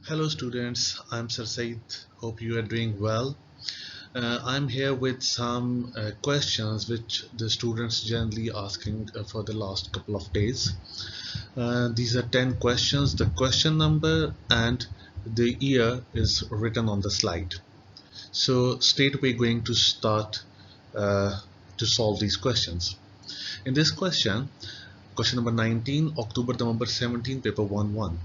Hello students, I'm Sir Saeed. Hope you are doing well. I'm here with some questions which the students generally asking for the last couple of days. These are 10 questions. The question number and the year is written on the slide. So straight away going to start to solve these questions. In this question number 19, October November 17, paper 1-1.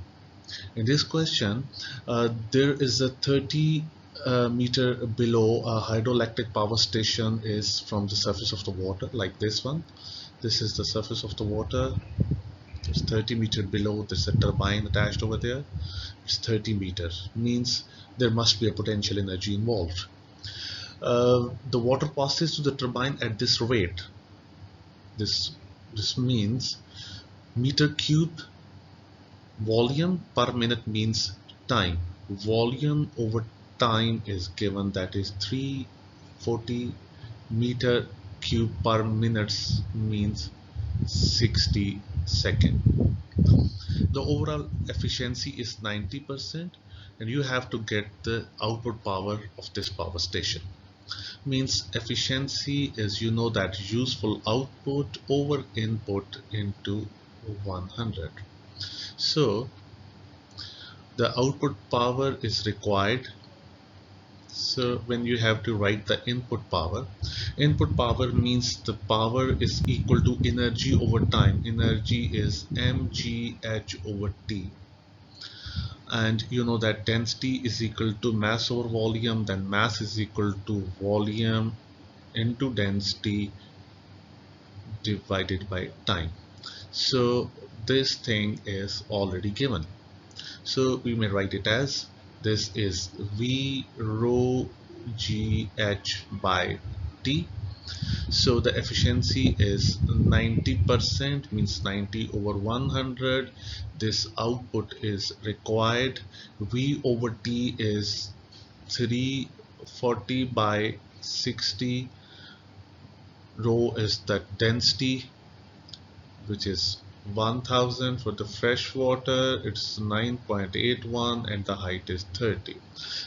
In this question, there is a 30 meter below a hydroelectric power station is from the surface of the water, like this one. This is the surface of the water. It's 30 meter below. There's a turbine attached over there. It's 30 meters. Means there must be a potential energy involved. The water passes to the turbine at this rate. This means meter cube volume per minute means time. Volume over time is given, that is 340 meter cube per minutes means 60 seconds. The overall efficiency is 90% and you have to get the output power of this power station. Means efficiency is, you know, that useful output over input into 100. So the output power is required. So when you have to write the input power means the power is equal to energy over time. Energy is mgh over t, and you know that density is equal to mass over volume, then mass is equal to volume into density divided by time. So this thing is already given. So we may write it as, this is V rho GH by T. So the efficiency is 90%, means 90 over 100. This output is required. V over T is 340 by 60. Rho is the density, which is 1000. For the fresh water it's 9.81 and the height is 30.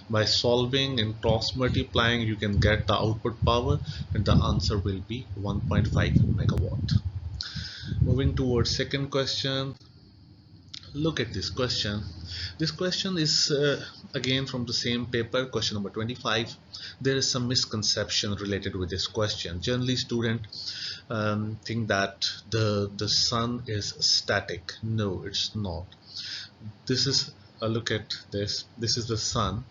By solving and cross multiplying you can get the output power and the answer will be 1.5 megawatt. Moving towards second question. Look at this question. This question is again from the same paper, question number 25. There is some misconception related with this question. Generally students think that the sun is static. No, it's not. This is a look at this. This is the sun,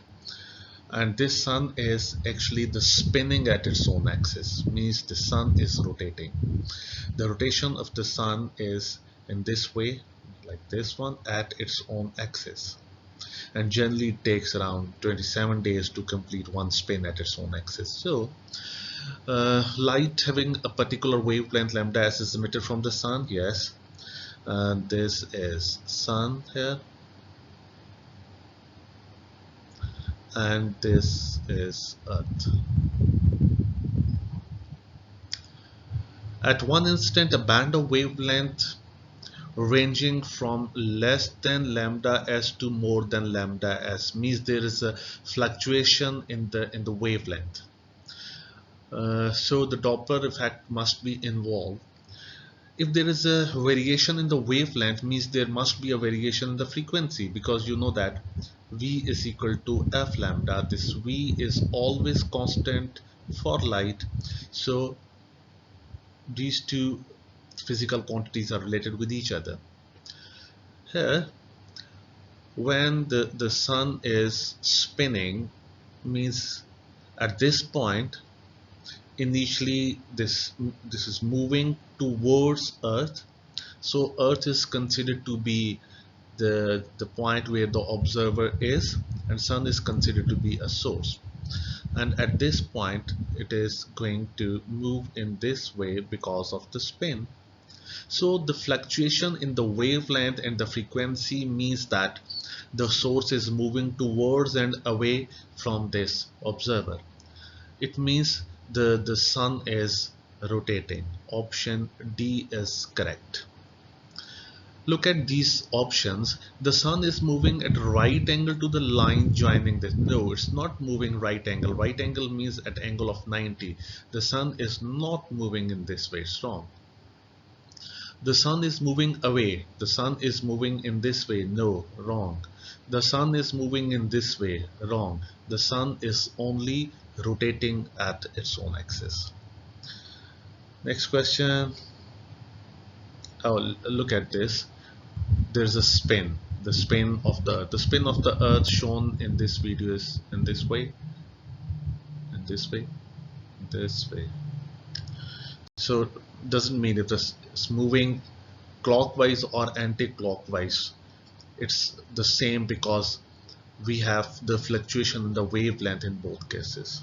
and this sun is actually the spinning at its own axis. Means the sun is rotating. The rotation of the sun is in this way, like this one, at its own axis, and generally it takes around 27 days to complete one spin at its own axis. So light having a particular wavelength lambda s is emitted from the sun. Yes, and this is sun here, and this is earth. At one instant a band of wavelength ranging from less than lambda s to more than lambda s, means there is a fluctuation in the wavelength. So the Doppler effect must be involved. If there is a variation in the wavelength, means there must be a variation in the frequency, because you know that V is equal to f lambda. This V is always constant for light. So these two physical quantities are related with each other. Here, when the sun is spinning, means at this point initially this is moving towards earth. So earth is considered to be the point where the observer is, and sun is considered to be a source. And at this point it is going to move in this way because of the spin. So the fluctuation in the wavelength and the frequency means that the source is moving towards and away from this observer. It means the sun is rotating. Option D is correct. Look at these options. The sun is moving at right angle to the line joining this. No, it's not moving right angle. Right angle means at angle of 90. The sun is not moving in this way. It's wrong. The sun is moving away. The sun is moving in this way. No, wrong. The sun is moving in this way. Wrong. The sun is only rotating at its own axis. Next question. Oh, look at this. There's a spin. The spin of the earth shown in this video is in this way, in this way, this way. So doesn't mean if it's moving clockwise or anti-clockwise, it's the same because we have the fluctuation in the wavelength in both cases.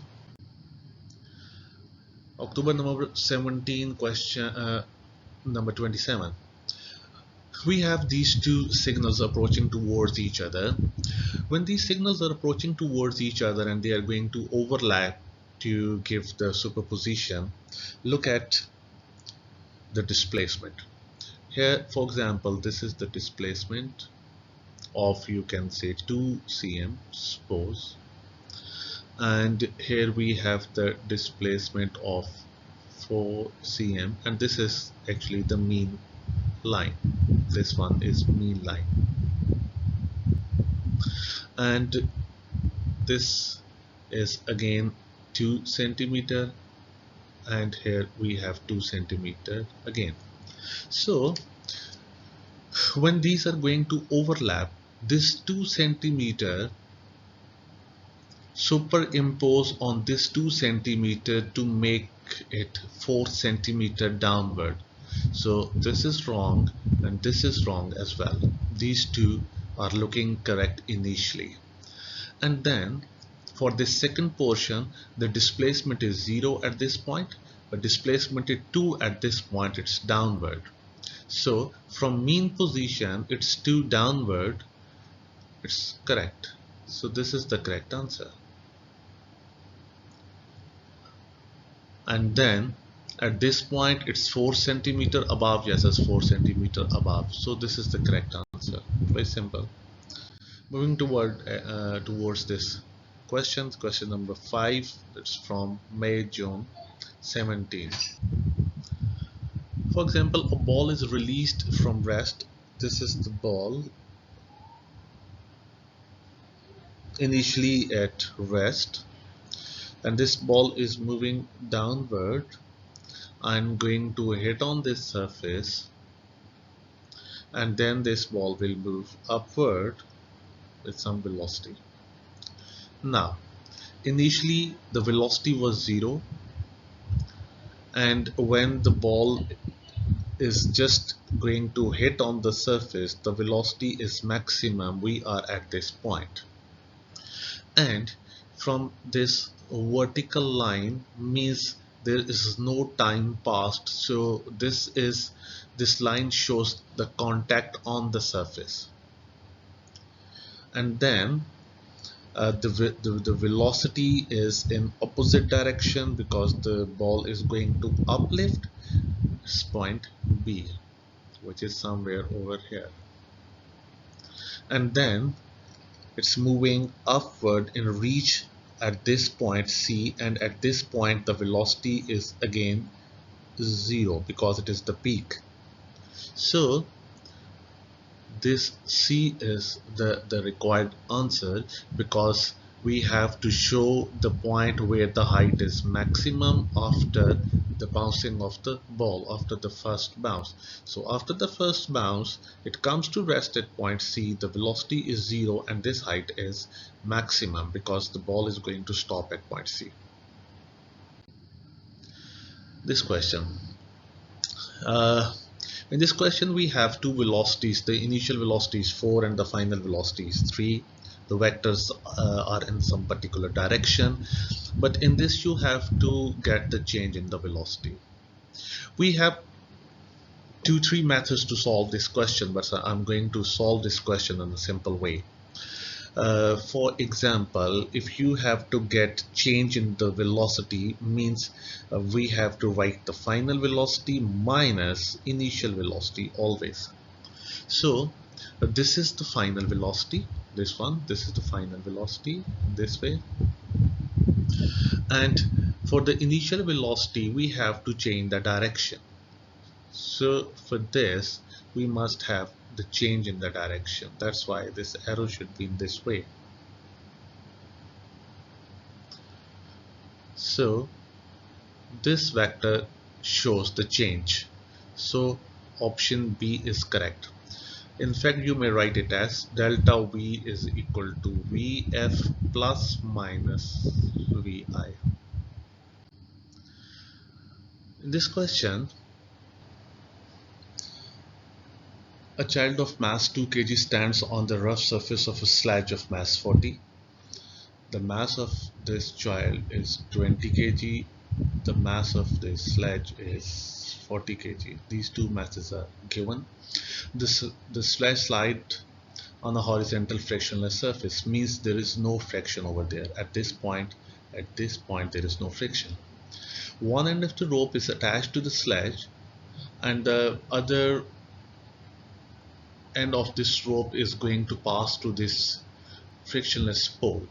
October number 17, question number 27. We have these two signals approaching towards each other. When these signals are approaching towards each other and they are going to overlap to give the superposition, look at the displacement. Here, for example, this is the displacement of, you can say, 2 cm, suppose, and here we have the displacement of 4 cm, and this is actually the mean line. This one is mean line, and this is again 2 centimeter, and here we have 2 centimeter again. So when these are going to overlap, this 2 centimeter superimpose on this 2 centimeter to make it 4 centimeter downward. So this is wrong and this is wrong as well. These two are looking correct initially. And then for this second portion, the displacement is 0 at this point, but displacement is 2 at this point, it's downward. So from mean position, it's 2 downward, it's correct. So this is the correct answer. And then at this point it's 4 centimeter above. Yes, it's 4 centimeter above. So this is the correct answer. Very simple. Moving towards this question number 5. It's from May-June 17. For example, a ball is released from rest. This is the ball initially at rest, and this ball is moving downward. I'm going to hit on this surface, and then this ball will move upward with some velocity. Now, initially the velocity was 0, and when the ball is just going to hit on the surface, the velocity is maximum. We are at this point, and from this vertical line means there is no time passed. So this line shows the contact on the surface, and then the velocity is in opposite direction because the ball is going to uplift. It's point B, which is somewhere over here, and then it's moving upward and reach at this point C, and at this point the velocity is again 0 because it is the peak. So this C is the required answer, because we have to show the point where the height is maximum after the bouncing of the ball, after the first bounce. So after the first bounce, it comes to rest at point C, the velocity is 0 and this height is maximum because the ball is going to stop at point C. This question. In this question we have two velocities. The initial velocity is 4 and the final velocity is 3. The vectors are in some particular direction, but in this you have to get the change in the velocity. We have 2-3 methods to solve this question, but I'm going to solve this question in a simple way. For example, if you have to get change in the velocity, means we have to write the final velocity minus initial velocity always. So this is the final velocity, this one, this is the final velocity this way, and for the initial velocity we have to change the direction. So for this we must have the change in the direction. That's why this arrow should be in this way. So this vector shows the change. So option B is correct. In fact, you may write it as delta V is equal to Vf plus minus Vi. In this question, a child of mass 2 kg stands on the rough surface of a sledge of mass 40. The mass of this child is 20 kg. The mass of this sledge is 40 kg. These two masses are given. The sledge slide on a horizontal frictionless surface means there is no friction over there. At this point there is no friction. One end of the rope is attached to the sledge and the other end of this rope is going to pass to this frictionless pole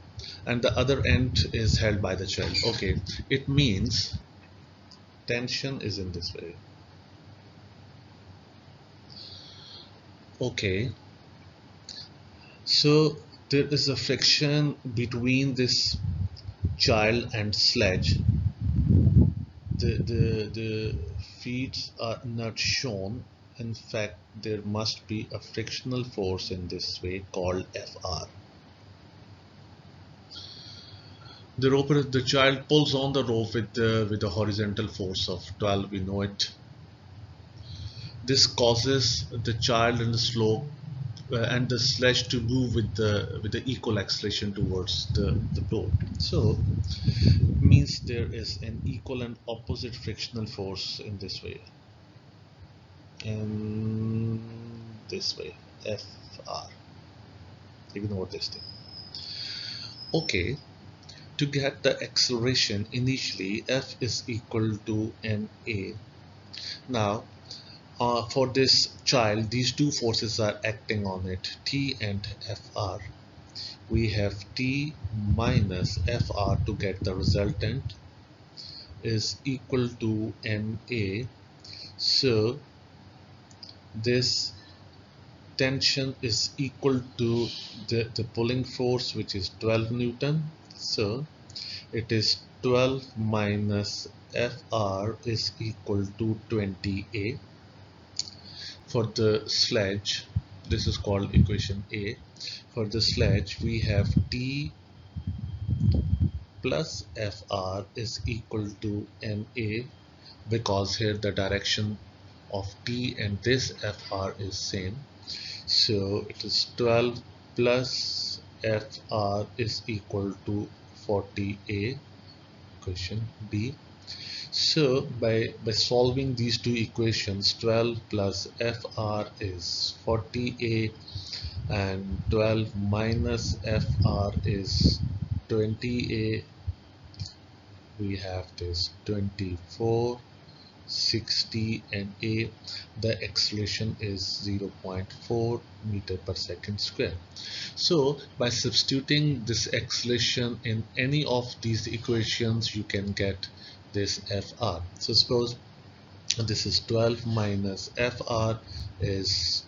and the other end is held by the child. Okay, it means tension is in this way. Okay, so there is a friction between this child and sledge. The feet are not shown. In fact, there must be a frictional force in this way called Fr. The child pulls on the rope with the horizontal force of 12. We know it. This causes the child and the slope and the sledge to move with the equal acceleration towards the pole. So it means there is an equal and opposite frictional force in this way. And this way, Fr. Ignore this thing. Okay, to get the acceleration initially F is equal to ma. Now for this child these two forces are acting on it, T and Fr. We have T minus Fr to get the resultant is equal to ma. So this tension is equal to the pulling force, which is 12 Newton. So it is 12 minus Fr is equal to 20A. For the sledge, this is called equation A. For the sledge we have T plus Fr is equal to ma, because here the direction of T and this Fr is same. So it is 12 plus Fr is equal to 40A, equation B. So by solving these two equations, 12 plus Fr is 40A and 12 minus Fr is 20A. We have this 24, 60 and A. The acceleration is 0.4 meter per second square. So by substituting this acceleration in any of these equations you can get this Fr. So suppose this is 12 minus Fr is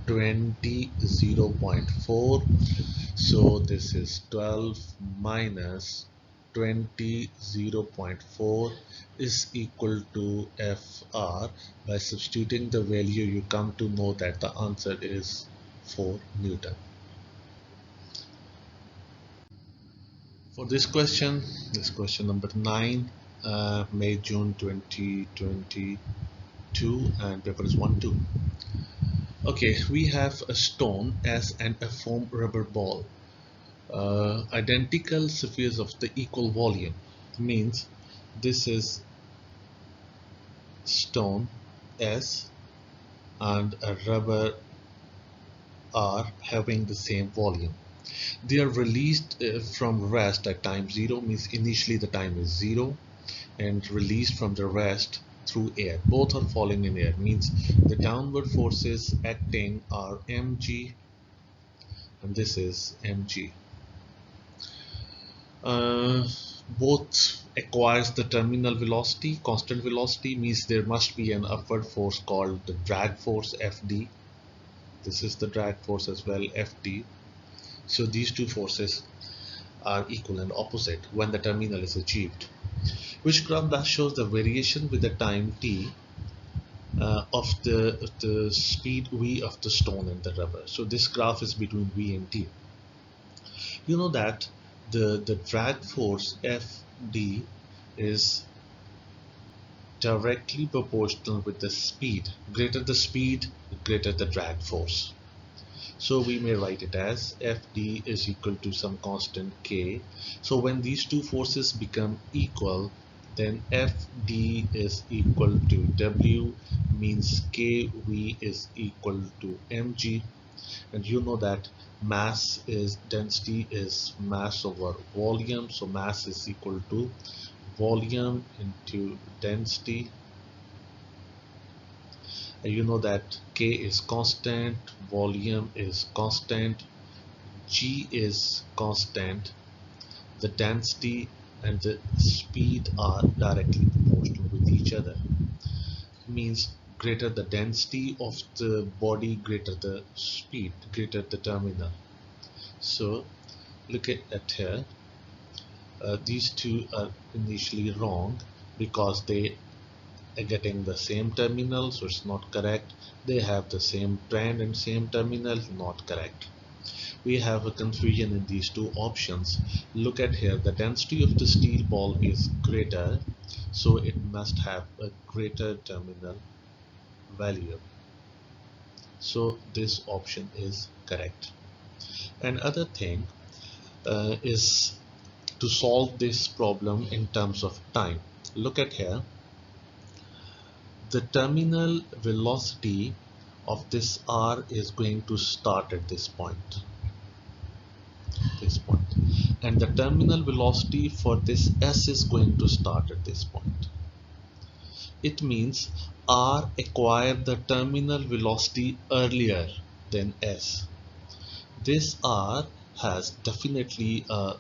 20, 0.4. So this is 12 minus 20, 0.4 is equal to Fr. By substituting the value you come to know that the answer is 4 Newton. For this question number 9, May June 2022, and paper is 1-2. Okay, we have a stone S and a foam rubber ball, identical spheres of the equal volume. Means this is stone S and a rubber R having the same volume. They are released from rest at time 0, means initially the time is 0, and released from the rest through air. Both are falling in air, means the downward forces acting are mg and this is mg. Both acquires the terminal velocity. Constant velocity means there must be an upward force called the drag force Fd. This is the drag force as well, Fd. So these two forces are equal and opposite when the terminal is achieved. Which graph thus shows the variation with the time t of the speed v of the stone and the rubber. So this graph is between v and t. You know that the drag force Fd is directly proportional with the speed. Greater the speed, greater the drag force. So we may write it as Fd is equal to some constant k. So when these two forces become equal, then Fd is equal to W, means kV is equal to mg. And you know that mass is density is mass over volume, so mass is equal to volume into density. And you know that k is constant, volume is constant, g is constant, the density and the speed are directly proportional with each other. Means greater the density of the body, greater the speed, greater the terminal. So look at here, these two are initially wrong because they are getting the same terminal, so it's not correct. They have the same trend and same terminal, not correct. We have a confusion in these two options. Look at here, the density of the steel ball is greater, so it must have a greater terminal value. So this option is correct. Another thing is to solve this problem in terms of time. Look at here, the terminal velocity of this r is going to start at this point, and the terminal velocity for this s is going to start at this point. It means r acquired the terminal velocity earlier than s. This r has definitely a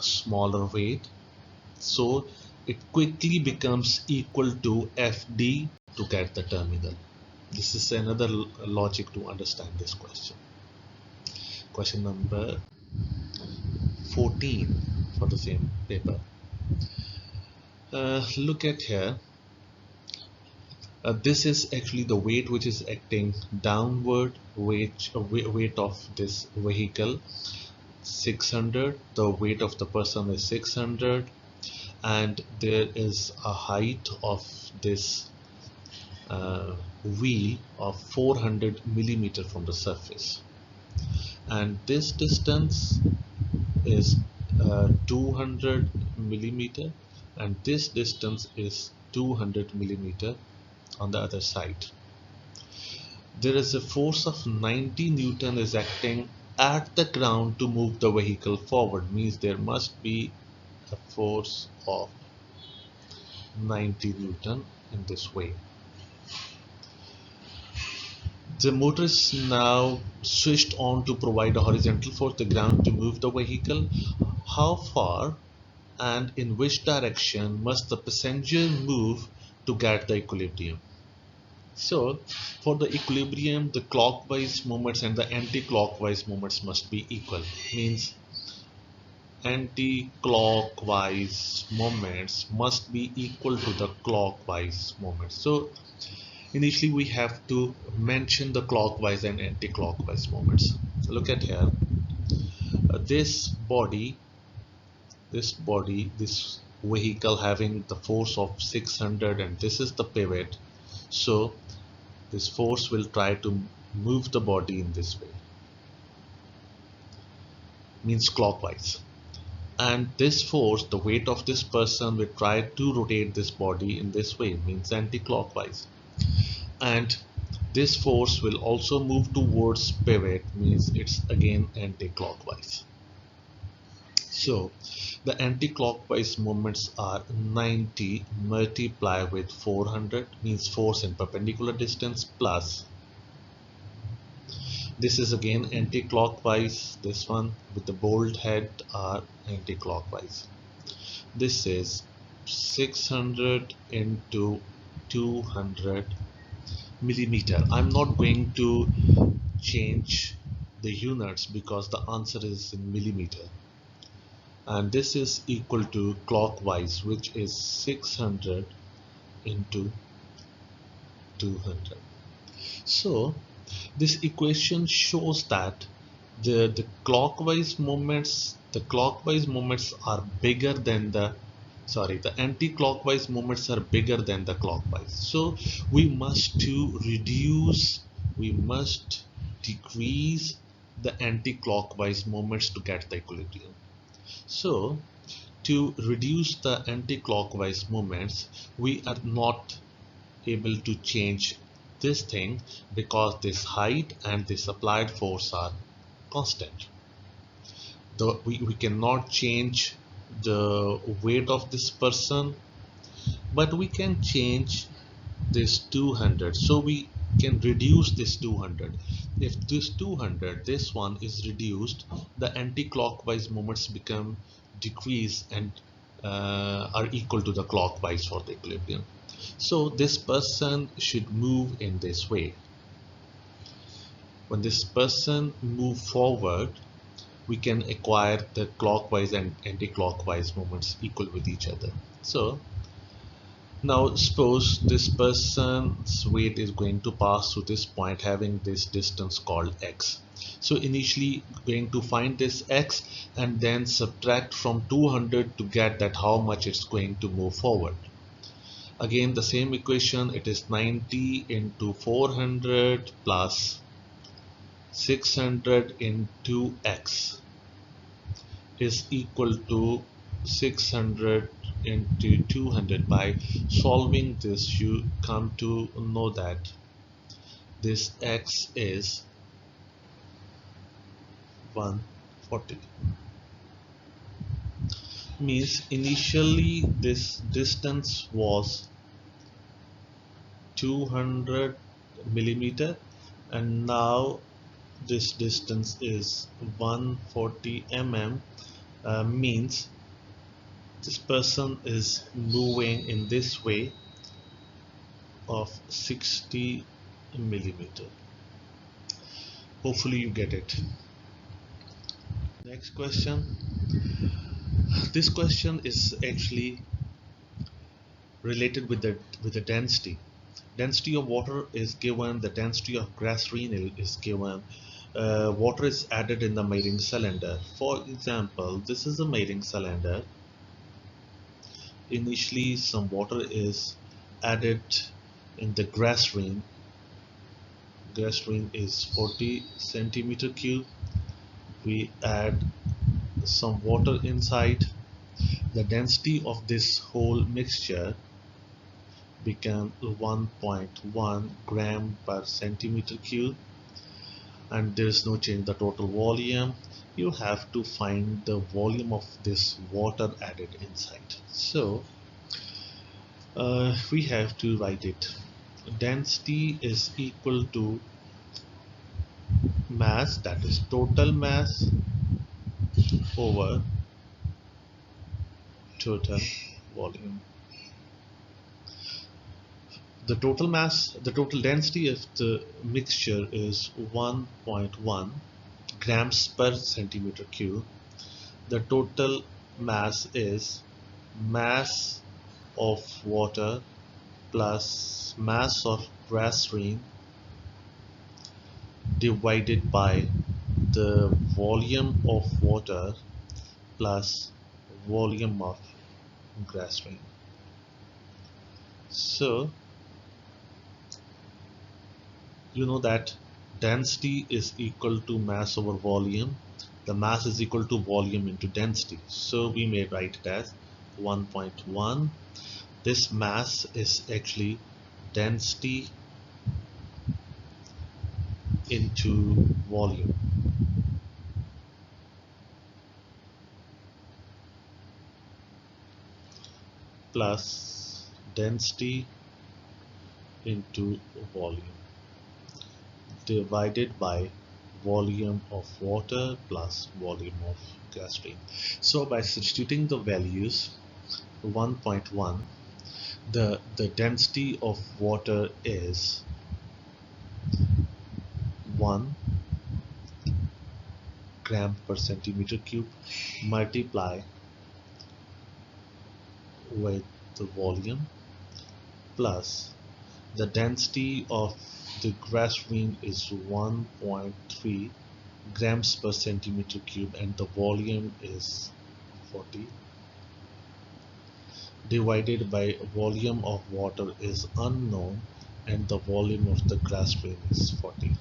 smaller weight, so it quickly becomes equal to Fd to get the terminal. This is another logic to understand this question. Question number 14 for the same paper. Look at here. This is actually the weight which is acting downward, weight of this vehicle 600, the weight of the person is 600, and there is a height of this wheel of 400 millimeter from the surface, and this distance is 200 millimeter, and this distance is 200 millimeter on the other side. There is a force of 90 Newton is acting at the ground to move the vehicle forward, means there must be a force of 90 Newton in this way. The motor is now switched on to provide a horizontal force to the ground to move the vehicle. How far and in which direction must the passenger move to get the equilibrium? So for the equilibrium, the clockwise movements and the anti-clockwise movements must be equal, means anti-clockwise moments must be equal to the clockwise moments. So initially we have to mention the clockwise and anti-clockwise moments. Look at here, this vehicle having the force of 600, and this is the pivot, so this force will try to move the body in this way, means clockwise, and this force, the weight of this person, will try to rotate this body in this way, means anti-clockwise, and this force will also move towards pivot, means it's again anti-clockwise. So the anti-clockwise moments are 90 multiplied with 400, means force in perpendicular distance, plus this is again anti-clockwise, this one with the bold head are anti-clockwise. This is 600 into 200 millimeter. I'm not going to change the units because the answer is in millimeter, and this is equal to clockwise, which is 600 into 200. So this equation shows that the clockwise moments are bigger than the anti-clockwise moments are bigger than the clockwise. So we must decrease the anti-clockwise moments to get the equilibrium. So to reduce the anti-clockwise moments, we are not able to change this thing because this height and this applied force are constant. We cannot change the weight of this person, but we can change this 200. So we can reduce this 200. If this 200, this one is reduced, the anti-clockwise moments become decrease and are equal to the clockwise for the equilibrium. So this person should move in this way. When this person move forward, we can acquire the clockwise and anti-clockwise moments equal with each other. So now suppose this person's weight is going to pass through this point having this distance called x. So initially going to find this x and then subtract from 200 to get that how much it's going to move forward. Again the same equation, it is 90 into 400 plus 600 into x is equal to 600 into 200. By solving this, you come to know that this x is 140. Means initially this distance was 200 millimeter and now this distance is 140 mm. Means this person is moving in this way of 60 millimeter. Hopefully you get it. Next question. This question is actually related with the density. Density of water is given, the density of glycerine is given. Water is added in the measuring cylinder. For example, this is a measuring cylinder. Initially some water is added in the glycerine. Glycerine is 40 centimeter cube. We add some water inside. The density of this whole mixture become 1.1 gram per centimeter cube, and there is no change the total volume. You have to find the volume of this water added inside. So we have to write it. Density is equal to mass, that is total mass over total volume. The total density of the mixture is 1.1 grams per centimeter cube. The total mass is mass of water plus mass of glycerine divided by the volume of water plus volume of glycerine. So you know that density is equal to mass over volume. The mass is equal to volume into density. So we may write it as 1.1. This mass is actually density into volume. plus density into volume divided by volume of water plus volume of gas stream. So by substituting the values 1.1, the density of water is 1 gram per centimeter cube, multiply with the volume plus the density of the gas stream is 1.3 grams per centimeter cube and the volume is 40, divided by volume of water is unknown and the volume of the gas stream is 40.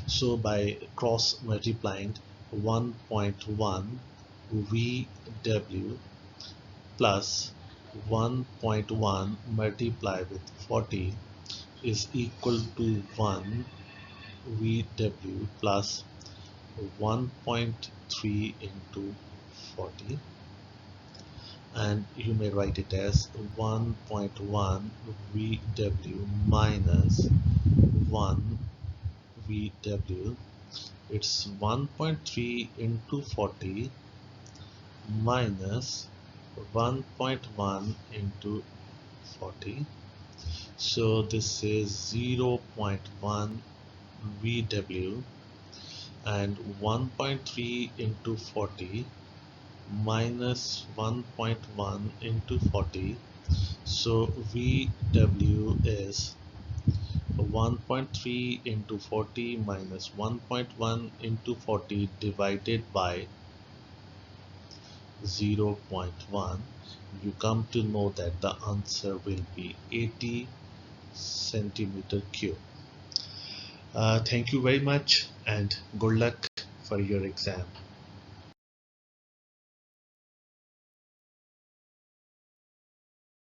So by cross multiplying 1.1 VW plus 1.1 multiplied with 40 is equal to 1 VW plus 1.3 into 40, and you may write it as 1.1 VW minus 1 VW. It's 1.3 into 40 minus 1.1 into 40. So this is 0.1 VW, and 1.3 into 40 minus 1.1 into 40. So VW is 1.3 into 40 minus 1.1 into 40 divided by 0.1. You come to know that the answer will be 80 centimeter cube. Thank you very much and good luck for your exam.